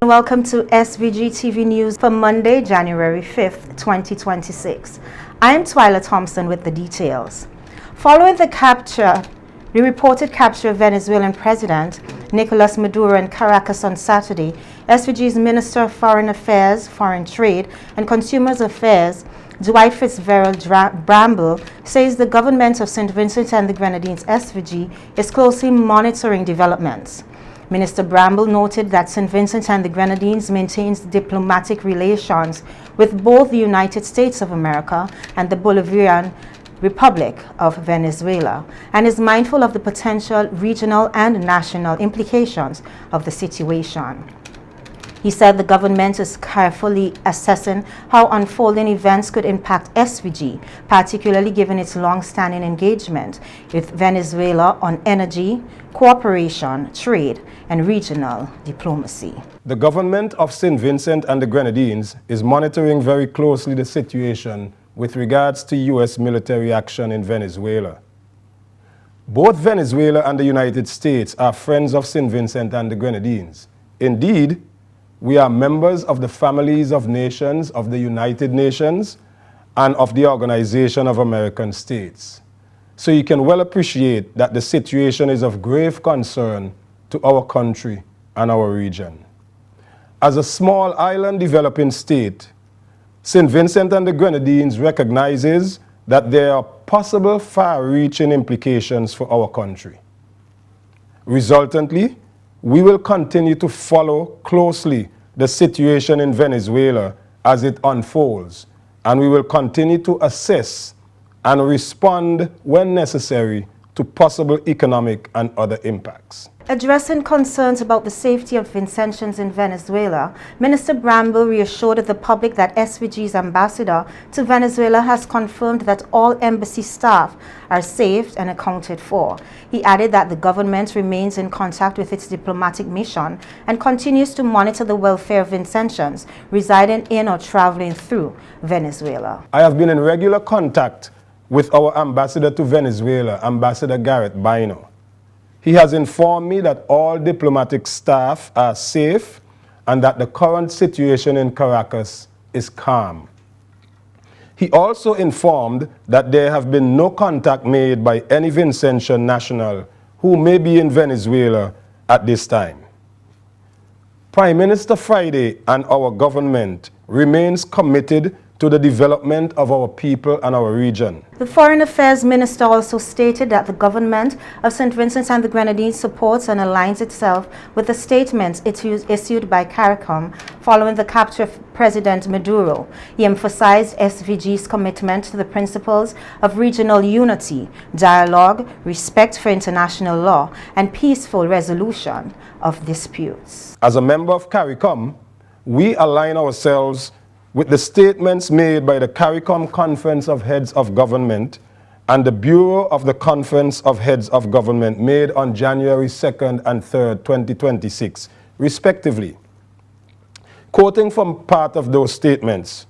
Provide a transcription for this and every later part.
Welcome to SVG-TV News for Monday, January 5th, 2026. I am Twyla Thompson with the details. Following the reported capture of Venezuelan President Nicolas Maduro in Caracas on Saturday, SVG's Minister of Foreign Affairs, Foreign Trade and Consumers Affairs, Dwight Bramble, says the government of St. Vincent and the Grenadines, SVG, is closely monitoring developments. Minister Bramble noted that St. Vincent and the Grenadines maintains diplomatic relations with both the United States of America and the Bolivarian Republic of Venezuela and is mindful of the potential regional and national implications of the situation. He said the government is carefully assessing how unfolding events could impact SVG, particularly given its long-standing engagement with Venezuela on energy, cooperation, trade, and regional diplomacy. The government of St. Vincent and the Grenadines is monitoring very closely the situation with regards to U.S. military action in Venezuela. Both Venezuela and the United States are friends of St. Vincent and the Grenadines. Indeed, we are members of the families of nations of the United Nations and of the Organization of American States. So you can well appreciate that the situation is of grave concern to our country and our region. As a small island developing state, St. Vincent and the Grenadines recognizes that there are possible far-reaching implications for our country. Resultantly, we will continue to follow closely the situation in Venezuela as it unfolds, and we will continue to assess and respond when necessary to possible economic and other impacts. Addressing concerns about the safety of Vincentians in Venezuela, Minister Bramble reassured the public that SVG's ambassador to Venezuela has confirmed that all embassy staff are safe and accounted for. He added that the government remains in contact with its diplomatic mission and continues to monitor the welfare of Vincentians residing in or traveling through Venezuela. I have been in regular contact with our ambassador to Venezuela, Ambassador Gareth Bino. He has informed me that all diplomatic staff are safe and that the current situation in Caracas is calm. He also informed that there have been no contact made by any Vincentian national who may be in Venezuela at this time. Prime Minister Friday and our government remains committed to the development of our people and our region. The Foreign Affairs Minister also stated that the government of St. Vincent and the Grenadines supports and aligns itself with the statements issued by CARICOM following the capture of President Maduro. He emphasized SVG's commitment to the principles of regional unity, dialogue, respect for international law, and peaceful resolution of disputes. As a member of CARICOM, we align ourselves with the statements made by the CARICOM Conference of Heads of Government and the Bureau of the Conference of Heads of Government made on January 2nd and 3rd, 2026, respectively. Quoting from part of those statements,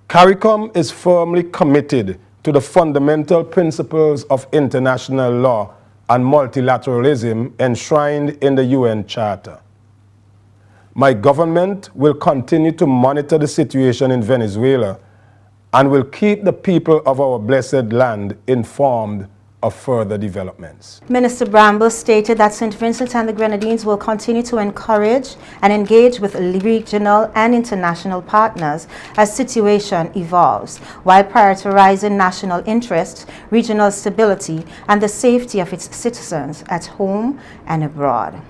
CARICOM is firmly committed to the fundamental principles of international law and multilateralism enshrined in the UN Charter. My government will continue to monitor the situation in Venezuela and will keep the people of our blessed land informed of further developments. Minister Bramble stated that St. Vincent and the Grenadines will continue to encourage and engage with regional and international partners as situation evolves, while prioritizing national interests, regional stability, and the safety of its citizens at home and abroad.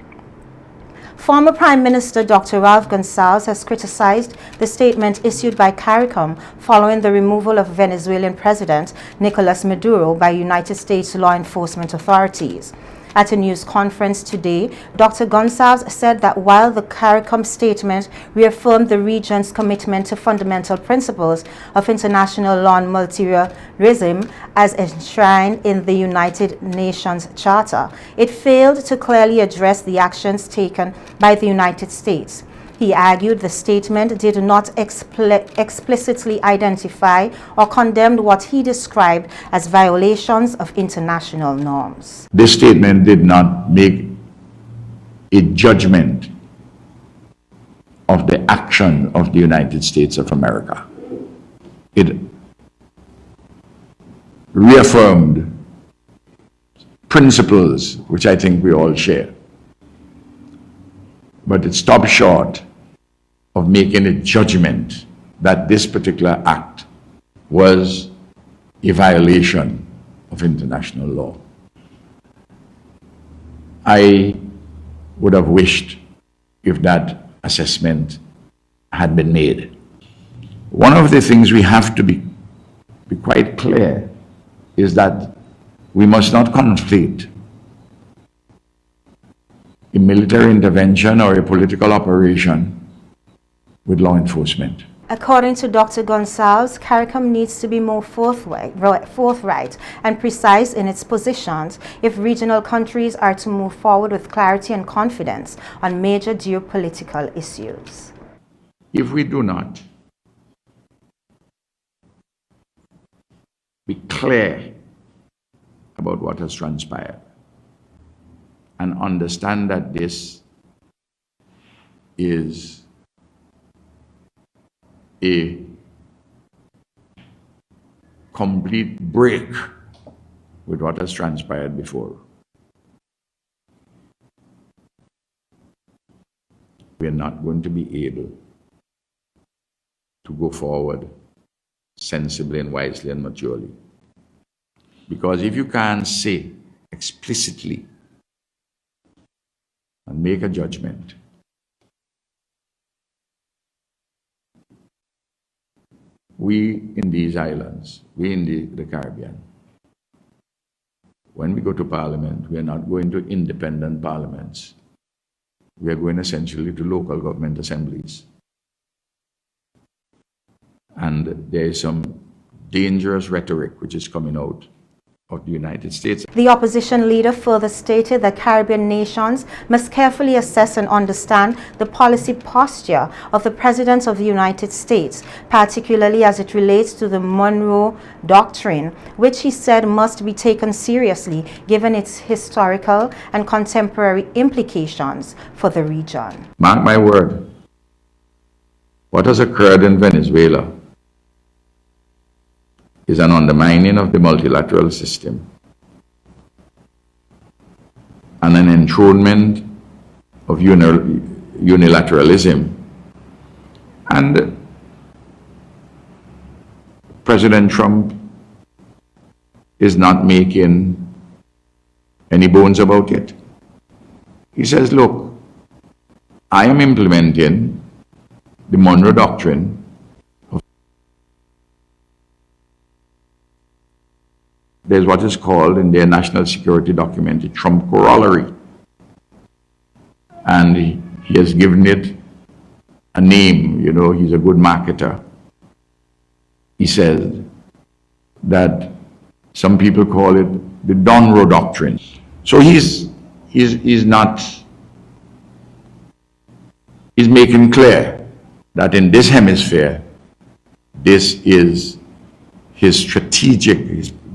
Former Prime Minister Dr. Ralph Gonsalves has criticized the statement issued by CARICOM following the removal of Venezuelan President Nicolas Maduro by United States law enforcement authorities. At a news conference today, Dr. Gonsalves said that while the CARICOM statement reaffirmed the region's commitment to fundamental principles of international law and multilateralism as enshrined in the United Nations Charter, it failed to clearly address the actions taken by the United States. He argued the statement did not explicitly identify or condemn what he described as violations of international norms. This statement did not make a judgment of the action of the United States of America. It reaffirmed principles which I think we all share. But it stopped short of making a judgment that this particular act was a violation of international law. I would have wished if that assessment had been made. One of the things we have to be quite clear is that we must not conflate a military intervention or a political operation with law enforcement. According to Dr. Gonsalves, CARICOM needs to be more forthright and precise in its positions if regional countries are to move forward with clarity and confidence on major geopolitical issues. If we do not be clear about what has transpired and understand that this is a complete break with what has transpired before, we are not going to be able to go forward sensibly and wisely and maturely. Because if you can't say explicitly and make a judgment, we in these islands, we in the Caribbean, when we go to Parliament, we are not going to independent parliaments. We are going essentially to local government assemblies. And there is some dangerous rhetoric which is coming out of the United States. The opposition leader further stated that Caribbean nations must carefully assess and understand the policy posture of the President of the United States, particularly as it relates to the Monroe Doctrine, which he said must be taken seriously given its historical and contemporary implications for the region. Mark my word, what has occurred in Venezuela is an undermining of the multilateral system and an enthronement of unilateralism. And President Trump is not making any bones about it. He says, look, I am implementing the Monroe Doctrine. There's what is called in their national security document a Trump corollary. And he has given it a name, you know, he's a good marketer. He says that some people call it the Monroe Doctrine. So he's making clear that in this hemisphere, this is his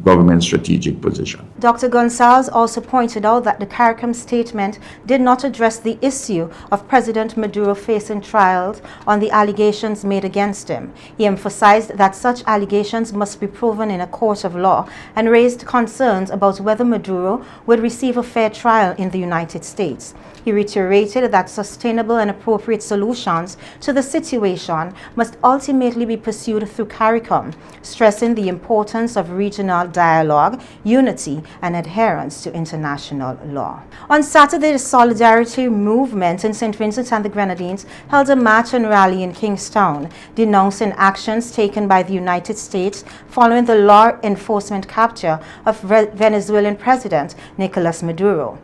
government's strategic position. Dr. Gonsalves also pointed out that the CARICOM statement did not address the issue of President Maduro facing trials on the allegations made against him. He emphasized that such allegations must be proven in a court of law and raised concerns about whether Maduro would receive a fair trial in the United States. He reiterated that sustainable and appropriate solutions to the situation must ultimately be pursued through CARICOM, stressing the importance of regional dialogue, unity, and adherence to international law. On Saturday, the Solidarity Movement in St. Vincent and the Grenadines held a march and rally in Kingstown, denouncing actions taken by the United States following the law enforcement capture of Venezuelan President Nicolas Maduro.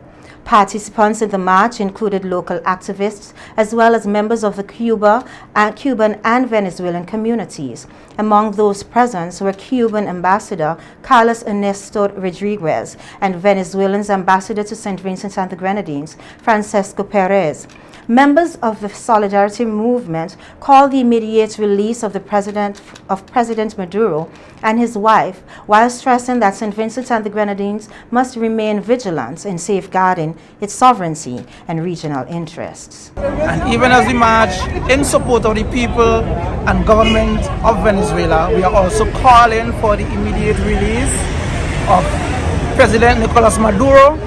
Participants in the march included local activists as well as members of the Cuban and Venezuelan communities. Among those present were Cuban Ambassador Carlos Ernesto Rodriguez and Venezuelan's Ambassador to St. Vincent and the Grenadines, Francesco Perez. Members of the Solidarity Movement called the immediate release of President Maduro and his wife, while stressing that St. Vincent and the Grenadines must remain vigilant in safeguarding its sovereignty and regional interests. And even as we march in support of the people and government of Venezuela, we are also calling for the immediate release of President Nicolas Maduro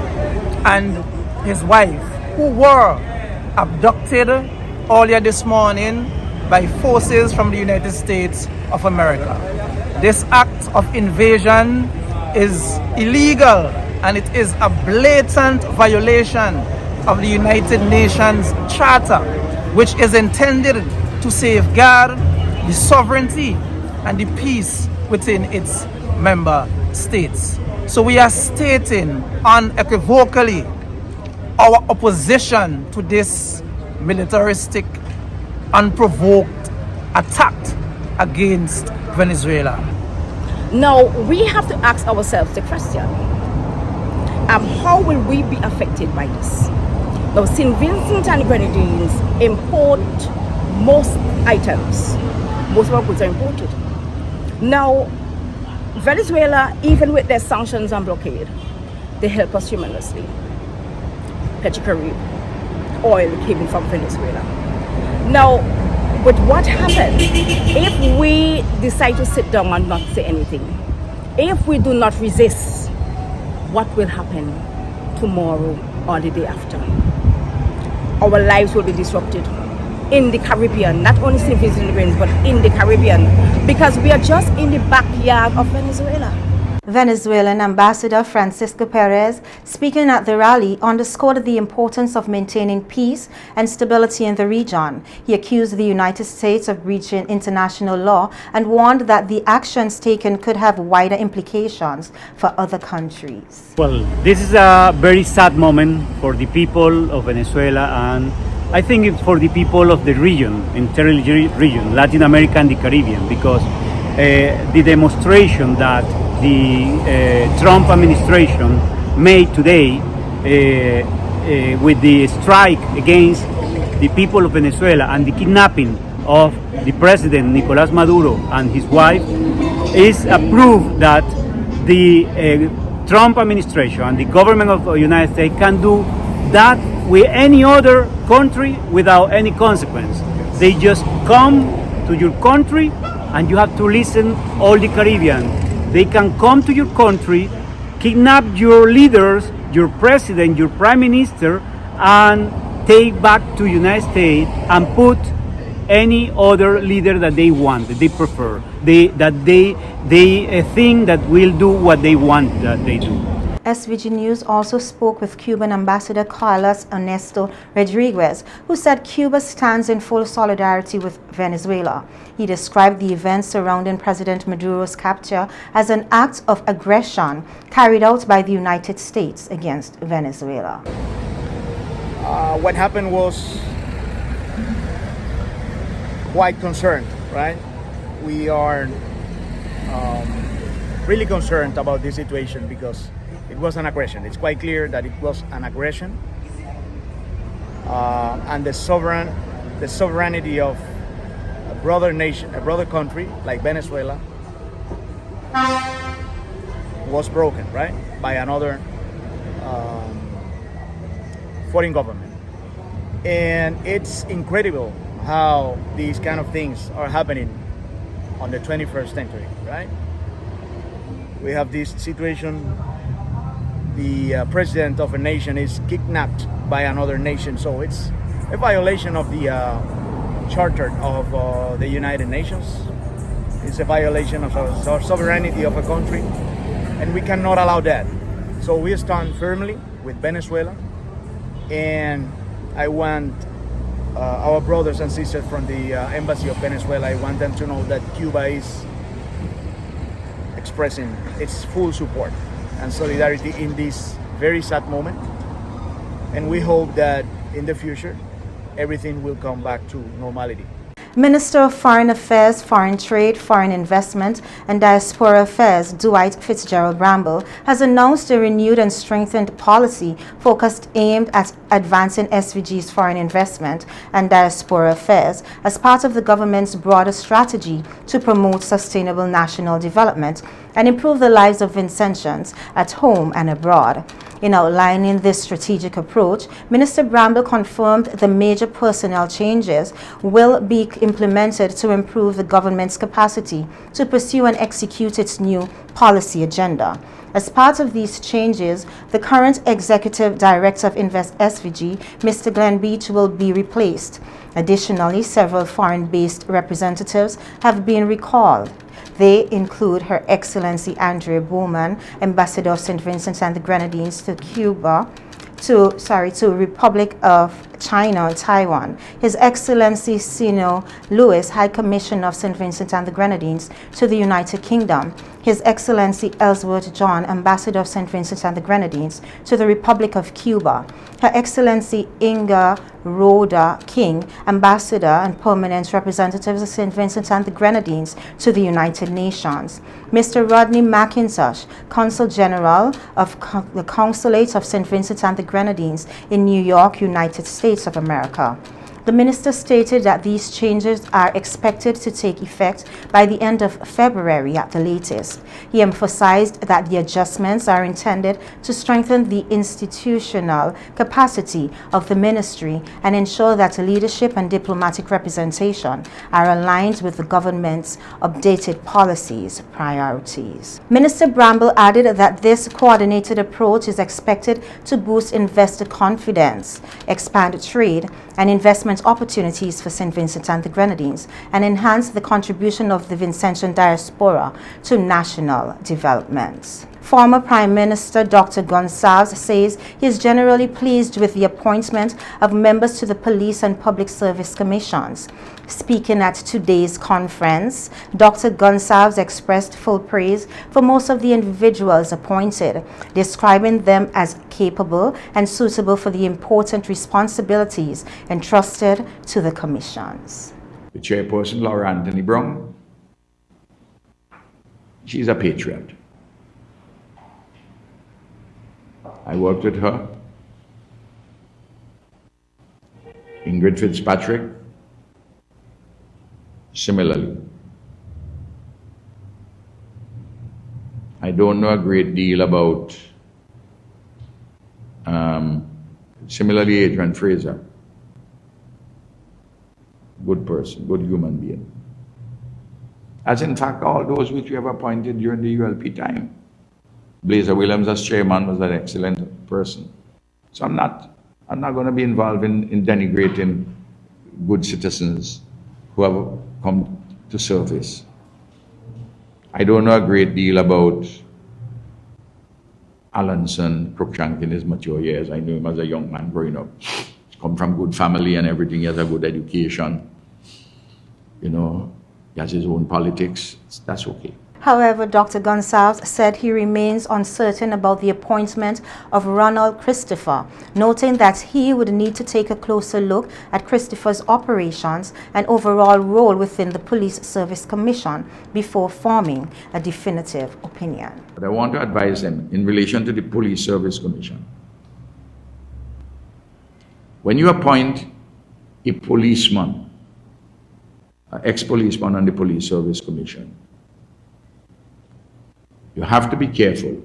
and his wife, who were abducted earlier this morning by forces from the United States of America. This act of invasion is illegal and it is a blatant violation of the United Nations Charter, which is intended to safeguard the sovereignty and the peace within its member states. So we are stating unequivocally our opposition to this militaristic, unprovoked attack against Venezuela. Now, we have to ask ourselves the question, how will we be affected by this? Now, St. Vincent and Grenadines import most items. Most of our goods are imported. Now, Venezuela, even with their sanctions and blockade, they help us tremendously. Petrocarib, oil came in from Venezuela. Now, with what happened, if we decide to sit down and not say anything, if we do not resist, what will happen tomorrow or the day after? Our lives will be disrupted in the Caribbean, not only St. Vincent and the Grenadines, but in the Caribbean, because we are just in the backyard of Venezuela. Venezuelan Ambassador Francisco Perez, speaking at the rally, underscored the importance of maintaining peace and stability in the region. He accused the United States of breaching international law and warned that the actions taken could have wider implications for other countries. Well, this is a very sad moment for the people of Venezuela, and I think it's for the people of the region, entire region, Latin America and the Caribbean, because the demonstration that the Trump administration made today with the strike against the people of Venezuela and the kidnapping of the president Nicolas Maduro and his wife is a proof that the Trump administration and the government of the United States can do that with any other country without any consequence. They just come to your country and you have to listen all the Caribbean. They can come to your country, kidnap your leaders, your president, your prime minister, and take back to United States and put any other leader that they want, that they prefer, they think that will do what they want that they do. SVG News also spoke with Cuban Ambassador Carlos Ernesto Rodriguez, who said Cuba stands in full solidarity with Venezuela. He described the events surrounding President Maduro's capture as an act of aggression carried out by the United States against Venezuela. What happened was quite concerned, right? We are really concerned about this situation because it was an aggression. It's quite clear that it was an aggression, and the sovereignty of a brother nation, a brother country like Venezuela, was broken, right, by another foreign government. And it's incredible how these kind of things are happening on the 21st century, right? We have this situation. The president of a nation is kidnapped by another nation, so it's a violation of the charter of the United Nations. It's a violation of our sovereignty of a country, and we cannot allow that. So we stand firmly with Venezuela, and I want our brothers and sisters from the embassy of Venezuela, I want them to know that Cuba is expressing its full support and solidarity in this very sad moment, and we hope that in the future everything will come back to normality. Minister of Foreign Affairs, Foreign Trade, Foreign Investment, and Diaspora Affairs, Dwight Fitzgerald Bramble, has announced a renewed and strengthened policy focused aimed at advancing SVG's foreign investment and diaspora affairs as part of the government's broader strategy to promote sustainable national development and improve the lives of Vincentians at home and abroad. In outlining this strategic approach, Minister Bramble confirmed the major personnel changes will be implemented to improve the government's capacity to pursue and execute its new policy agenda. As part of these changes, the current Executive Director of Invest SVG, Mr. Glenn Beach, will be replaced. Additionally, several foreign-based representatives have been recalled. They include Her Excellency Andrea Bowman, Ambassador of St. Vincent and the Grenadines to Republic of China and Taiwan, His Excellency Sino Lewis, High Commissioner of St. Vincent and the Grenadines to the United Kingdom, His Excellency Ellsworth John, Ambassador of St. Vincent and the Grenadines to the Republic of Cuba, Her Excellency Inga Rhoda King, Ambassador and Permanent Representatives of St. Vincent and the Grenadines to the United Nations, Mr. Rodney McIntosh, Consul General of the Consulate of St. Vincent and the Grenadines in New York, United States of America. The minister stated that these changes are expected to take effect by the end of February at the latest. He emphasized that the adjustments are intended to strengthen the institutional capacity of the ministry and ensure that leadership and diplomatic representation are aligned with the government's updated policies priorities. Minister Bramble added that this coordinated approach is expected to boost investor confidence, expand trade and investment opportunities for St. Vincent and the Grenadines, and enhance the contribution of the Vincentian diaspora to national development. Former Prime Minister Dr. Gonsalves says he is generally pleased with the appointment of members to the Police and Public Service Commissions. Speaking at today's conference, Dr. Gonsalves expressed full praise for most of the individuals appointed, describing them as capable and suitable for the important responsibilities entrusted to the commissions. The chairperson, Laura Anthony Brown, she's a patriot. I worked with her. Ingrid Fitzpatrick, similarly. I don't know a great deal about, similarly, Adrian Fraser. Good person, good human being. As in fact, all those which we have appointed during the ULP time. Blazer Williams as chairman was an excellent person. So I'm not going to be involved in denigrating good citizens who have come to service. I don't know a great deal about Alanson Cruikshank in his mature years. I knew him as a young man growing up. He's come from good family and everything. He has a good education. You know, he has his own politics. That's okay. However, Dr. Gonsalves said he remains uncertain about the appointment of Ronald Christopher, noting that he would need to take a closer look at Christopher's operations and overall role within the Police Service Commission before forming a definitive opinion. But I want to advise them in relation to the Police Service Commission. When you appoint a policeman, an ex-policeman on the Police Service Commission, you have to be careful.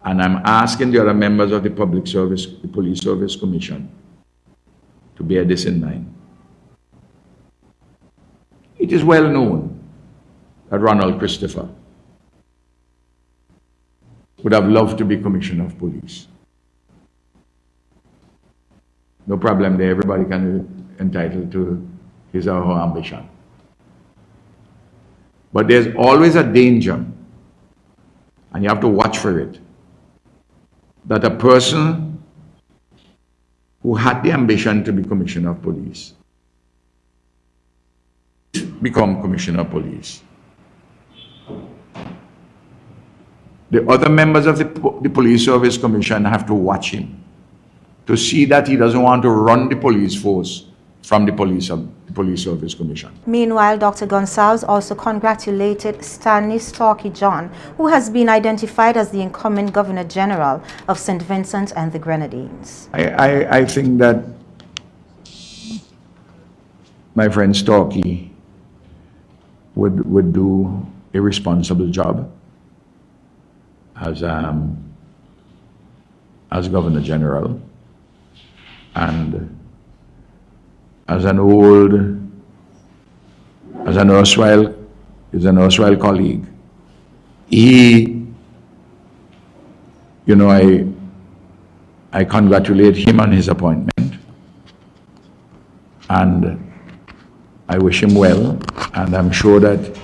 And I'm asking the other members of the Police Service Commission to bear this in mind. It is well known that Ronald Christopher would have loved to be Commissioner of Police. No problem there, everybody can be entitled to his or her ambition. But there's always a danger, and you have to watch for it, that a person who had the ambition to be Commissioner of Police become Commissioner of Police. The other members of the Police Service Commission have to watch him to see that he doesn't want to run the police force from the Police Service Commission. Meanwhile, Dr. Gonsalves also congratulated Stanley Starkey John, who has been identified as the incoming Governor General of St. Vincent and the Grenadines. I think that my friend Starkey would do a responsible job as Governor General, and as an erstwhile colleague, he, you know, I congratulate him on his appointment, and I wish him well, and I'm sure that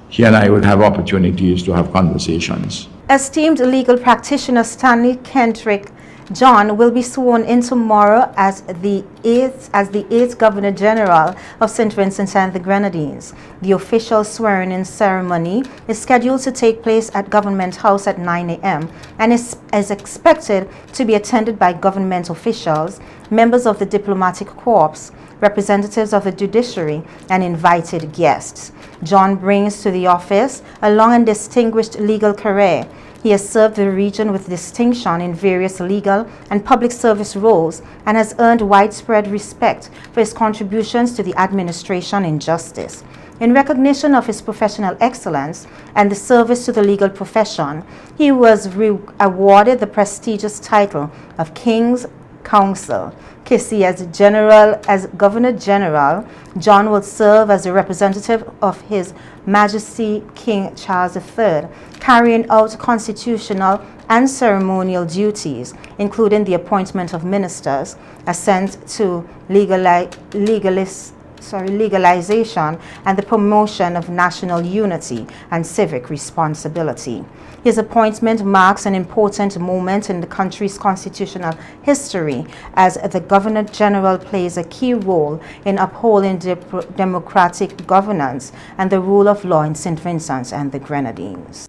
he and I would have opportunities to have conversations. Esteemed legal practitioner Stanley Kendrick John will be sworn in tomorrow as the 8th Governor General of St. Vincent and the Grenadines. The official swearing-in ceremony is scheduled to take place at Government House at 9 a.m. and is expected to be attended by government officials, members of the diplomatic corps, representatives of the judiciary, and invited guests. John brings to the office a long and distinguished legal career. He has served the region with distinction in various legal and public service roles and has earned widespread respect for his contributions to the administration in justice. In recognition of his professional excellence and the service to the legal profession, he was awarded the prestigious title of King's Counsel. Kissy, as Governor General, John will serve as a representative of His Majesty King Charles III, carrying out constitutional and ceremonial duties, including the appointment of ministers, assent to legalization, and the promotion of national unity and civic responsibility. His appointment marks an important moment in the country's constitutional history, as the Governor General plays a key role in upholding democratic governance and the rule of law in St. Vincent and the Grenadines.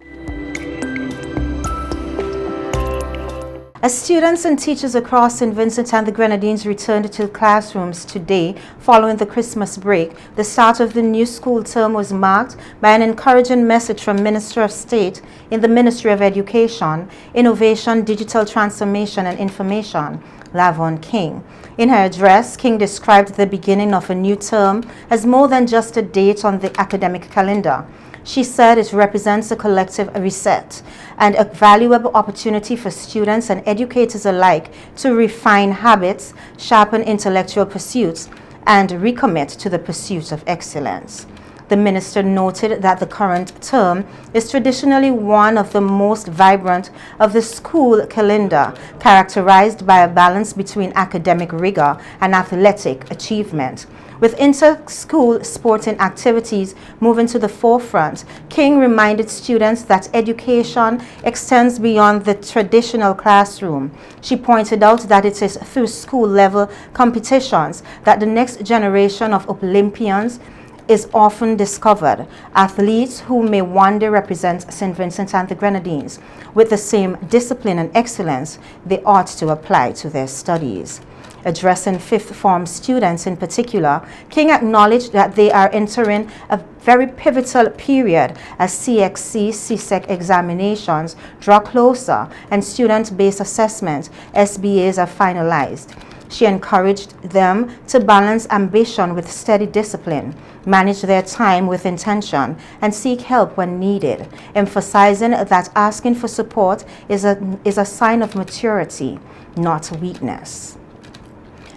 As students and teachers across St. Vincent and the Grenadines returned to classrooms today following the Christmas break, the start of the new school term was marked by an encouraging message from Minister of State in the Ministry of Education, Innovation, Digital Transformation and Information, Lavon King. In her address, King described the beginning of a new term as more than just a date on the academic calendar. She said it represents a collective reset and a valuable opportunity for students and educators alike to refine habits, sharpen intellectual pursuits, and recommit to the pursuit of excellence. The minister noted that the current term is traditionally one of the most vibrant of the school calendar, characterized by a balance between academic rigor and athletic achievement. With inter-school sporting activities moving to the forefront, King reminded students that education extends beyond the traditional classroom. She pointed out that it is through school-level competitions that the next generation of Olympians is often discovered, athletes who may one day represent St. Vincent and the Grenadines with the same discipline and excellence they ought to apply to their studies. Addressing fifth form students in particular, King acknowledged that they are entering a very pivotal period as CXC, CSEC examinations draw closer and student-based assessment, SBAs, are finalized. She encouraged them to balance ambition with steady discipline, manage their time with intention, and seek help when needed, emphasizing that asking for support is a sign of maturity, not weakness.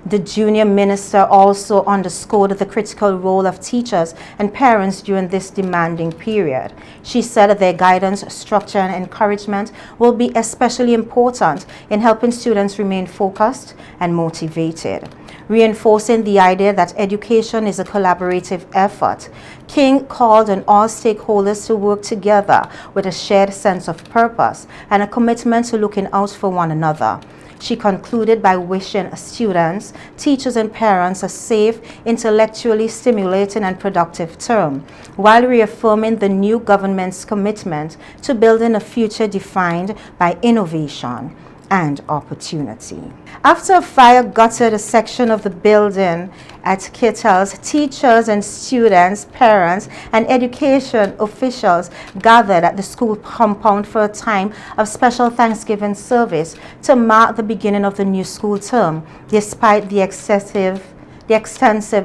The junior minister also underscored the critical role of teachers and parents during this demanding period. She said their guidance, structure, and encouragement will be especially important in helping students remain focused and motivated. Reinforcing the idea that education is a collaborative effort, King called on all stakeholders to work together with a shared sense of purpose and a commitment to looking out for one another. She concluded by wishing students, teachers, and parents a safe, intellectually stimulating, and productive term, while reaffirming the new government's commitment to building a future defined by innovation and opportunity. After a fire gutted a section of the building at Kittles, teachers and students, parents, and education officials gathered at the school compound for a time of special Thanksgiving service to mark the beginning of the new school term, despite the extensive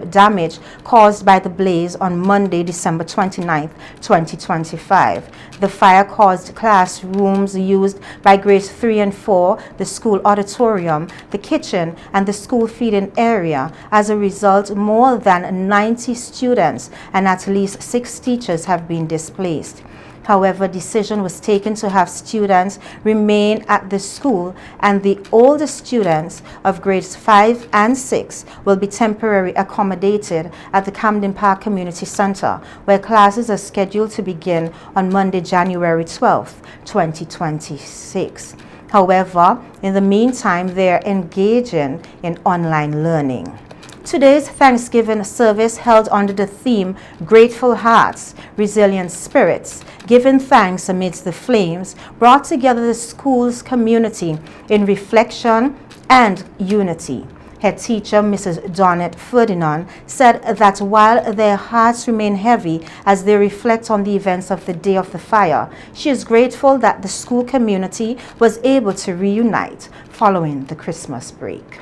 damage caused by the blaze on Monday, December 29, 2025. The fire caused classrooms used by grades 3 and 4, the school auditorium, the kitchen, and the school feeding area. As a result, more than 90 students and at least 6 teachers have been displaced. However, decision was taken to have students remain at the school, and the older students of grades 5 and 6 will be temporarily accommodated at the Camden Park Community Center, where classes are scheduled to begin on Monday, January 12, 2026. However, in the meantime, they are engaging in online learning. Today's Thanksgiving service held under the theme Grateful Hearts, Resilient Spirits, giving thanks amidst the flames, brought together the school's community in reflection and unity. Head teacher, Mrs. Donette Ferdinand, said that while their hearts remain heavy as they reflect on the events of the day of the fire, she is grateful that the school community was able to reunite following the Christmas break.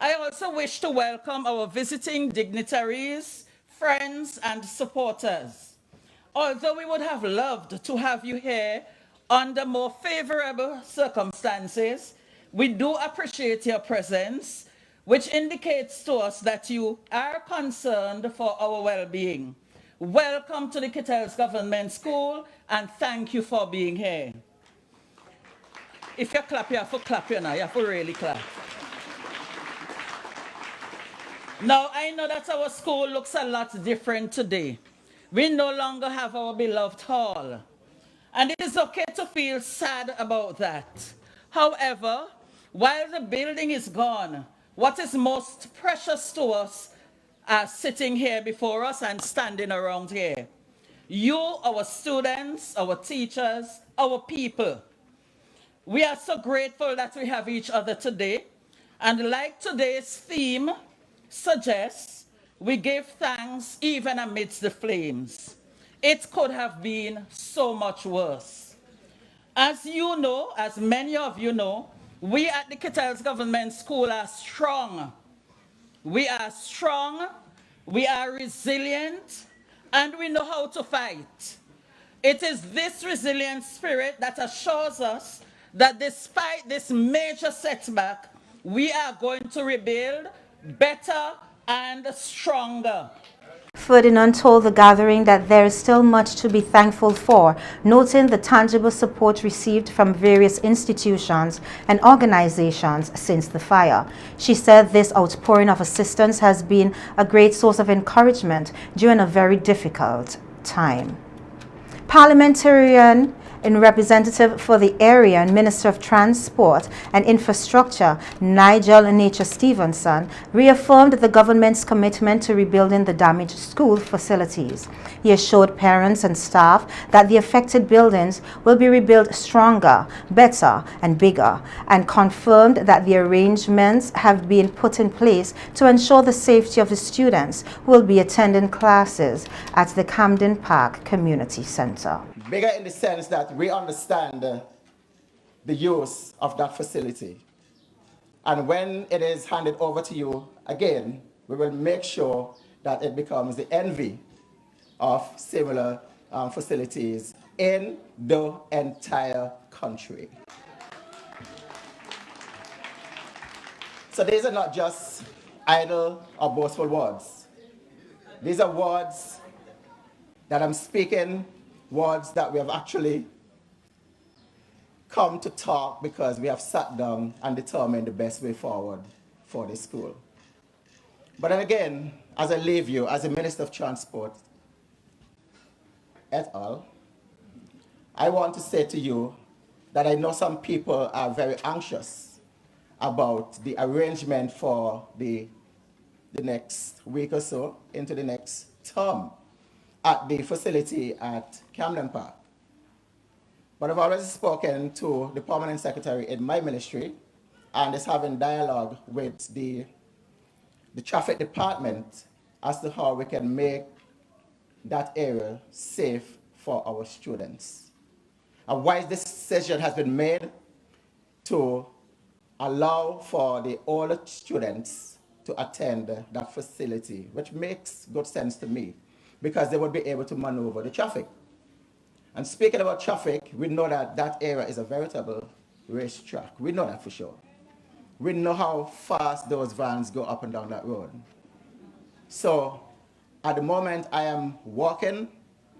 I also wish to welcome our visiting dignitaries, friends, and supporters. Although we would have loved to have you here under more favorable circumstances, we do appreciate your presence, which indicates to us that you are concerned for our well-being. Welcome to the Kittles Government School, and thank you for being here. If you clap, you have to clap, you know, you have to really clap. Now, I know that our school looks a lot different today. We no longer have our beloved hall. And it is okay to feel sad about that. However, while the building is gone, what is most precious to us are sitting here before us and standing around here. You, our students, our teachers, our people. We are so grateful that we have each other today. And like today's theme suggests, we give thanks even amidst the flames. It could have been so much worse. As you know, as many of you know, we at the Kittles Government School are strong. We are strong, we are resilient, and we know how to fight. It is this resilient spirit that assures us that despite this major setback, we are going to rebuild better and stronger. Ferdinand told the gathering that there is still much to be thankful for, noting the tangible support received from various institutions and organizations since the fire. She said this outpouring of assistance has been a great source of encouragement during a very difficult time. Parliamentarian and representative for the area and Minister of Transport and Infrastructure, Nigel Nature Stevenson, reaffirmed the government's commitment to rebuilding the damaged school facilities. He assured parents and staff that the affected buildings will be rebuilt stronger, better, and bigger, and confirmed that the arrangements have been put in place to ensure the safety of the students who will be attending classes at the Camden Park Community Center. Bigger in the sense that we understand the use of that facility. And when it is handed over to you again, we will make sure that it becomes the envy of similar facilities in the entire country. So these are not just idle or boastful words. These are words that I'm speaking, words that we have actually come to talk because we have sat down and determined the best way forward for this school. But then again, as I leave you, as a Minister of Transport et al., I want to say to you that I know some people are very anxious about the arrangement for the next week or so into the next term at the facility at Camden Park. But I've already spoken to the permanent secretary in my ministry and is having dialogue with the traffic department as to how we can make that area safe for our students. And why this decision has been made to allow for the older students to attend that facility, which makes good sense to me, because they would be able to maneuver the traffic. And speaking about traffic, we know that that area is a veritable racetrack. We know that for sure. We know how fast those vans go up and down that road. So at the moment, I am working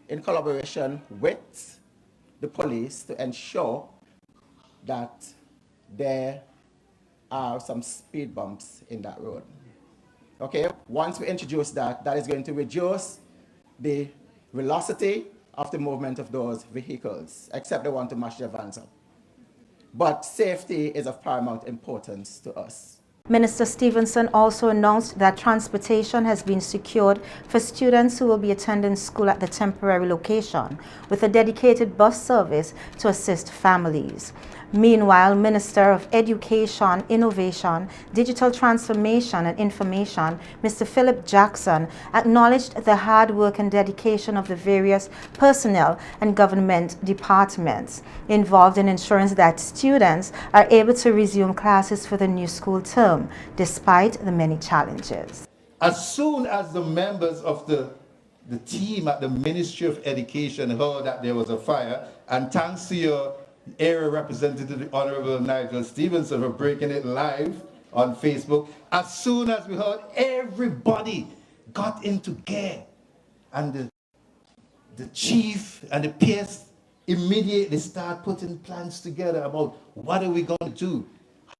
in collaboration with the police to ensure that there are some speed bumps in that road. Okay, once we introduce that, that is going to reduce the velocity of the movement of those vehicles, except they want to mash their vans up. But safety is of paramount importance to us. Minister Stevenson also announced that transportation has been secured for students who will be attending school at the temporary location, with a dedicated bus service to assist families. Meanwhile, Minister of Education, Innovation, Digital Transformation and Information, Mr. Philip Jackson, acknowledged the hard work and dedication of the various personnel and government departments involved in ensuring that students are able to resume classes for the new school term, despite the many challenges. As soon as the members of the team at the Ministry of Education heard that there was a fire, and thanks to your area representative, the Honorable Nigel Stevenson, for breaking it live on Facebook, as soon as we heard, everybody got into gear. And the chief and the PS immediately start putting plans together about what are we going to do?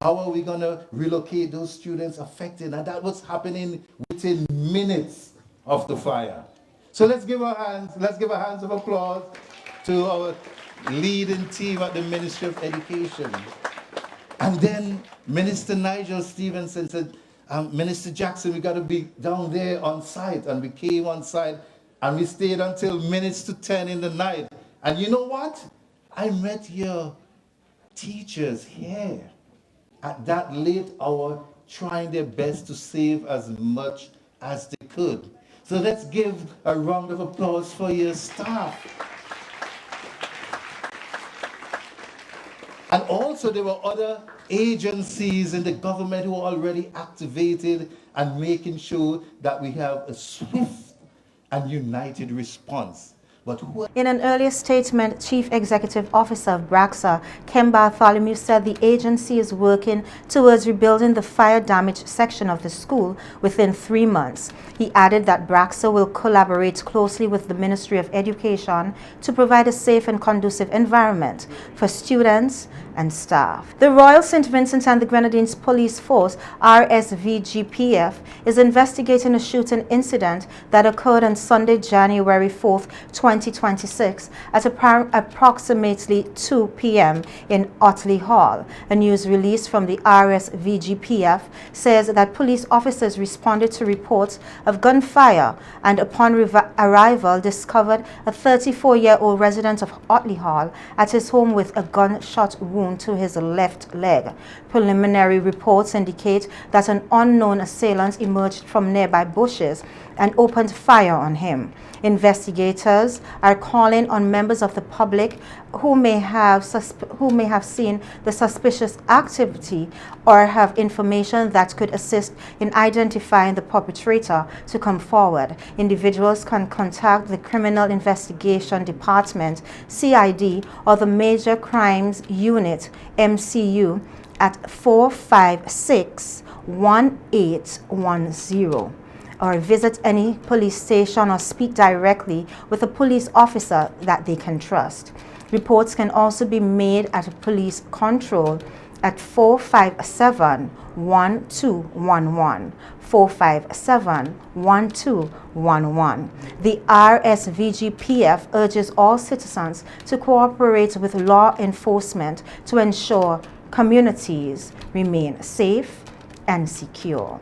How are we going to relocate those students affected? And that was happening within minutes of the fire. So let's give a hand of applause to our leading team at the Ministry of Education. And then Minister Nigel Stevenson said, Minister Jackson, we got to be down there on site. And we came on site and we stayed until minutes to 10 in the night. And you know what? I met your teachers here at that late hour, trying their best to save as much as they could. So let's give a round of applause for your staff. And also there were other agencies in the government who were already activated and making sure that we have a swift and united response. In an earlier statement, Chief Executive Officer of BRAXA, Ken Bartholomew, said the agency is working towards rebuilding the fire-damaged section of the school within 3 months. He added that BRAXA will collaborate closely with the Ministry of Education to provide a safe and conducive environment for students and staff. The Royal St. Vincent and the Grenadines Police Force, RSVGPF, is investigating a shooting incident that occurred on Sunday, January 4th, 2026 at approximately 2 p.m. in Otley Hall. A news release from the RSVGPF says that police officers responded to reports of gunfire and upon arrival discovered a 34-year-old resident of Otley Hall at his home with a gunshot wound to his left leg. Preliminary reports indicate that an unknown assailant emerged from nearby bushes and opened fire on him. Investigators are calling on members of the public who may have seen the suspicious activity or have information that could assist in identifying the perpetrator to come forward. Individuals can contact the Criminal Investigation Department, CID, or the Major Crimes Unit, MCU, at 456-1810. Or visit any police station or speak directly with a police officer that they can trust. Reports can also be made at a police control at 457-1211, 457-1211. The RSVGPF urges all citizens to cooperate with law enforcement to ensure communities remain safe and secure.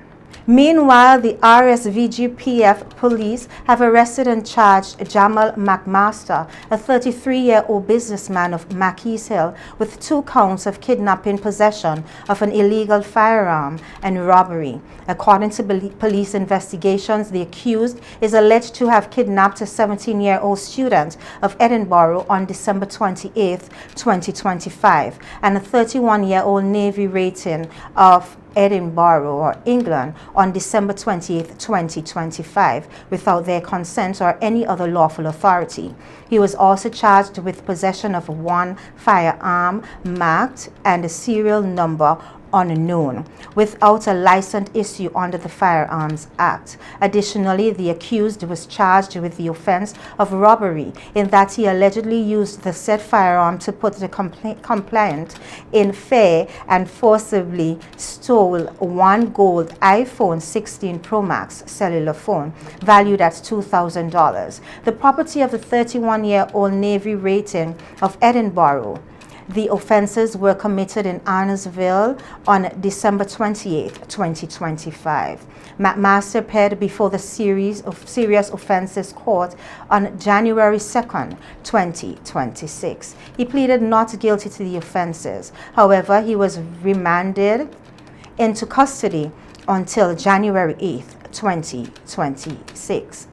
Meanwhile, the SVG-PF police have arrested and charged Jamal McMaster, a 33-year-old businessman of Mackey's Hill, with 2 counts of kidnapping, possession of an illegal firearm, and robbery. According to police investigations, the accused is alleged to have kidnapped a 17-year-old student of Edinburgh on December 28, 2025, and a 31-year-old Navy rating of Edinburgh or England on December 28, 2025, without their consent or any other lawful authority. He was also charged with possession of 1 firearm marked and a serial number unknown, without a license issue under the Firearms Act. Additionally, the accused was charged with the offense of robbery in that he allegedly used the said firearm to put the complainant in fear and forcibly stole 1 gold iPhone 16 Pro Max cellular phone valued at $2,000, the property of the 31-year-old Navy rating of Edinburgh. The offenses were committed in Arnesville on December 28, 2025. McMaster appeared before the Serious Offences Court on January 2, 2026. He pleaded not guilty to the offenses. However, he was remanded into custody until January 8, 2026.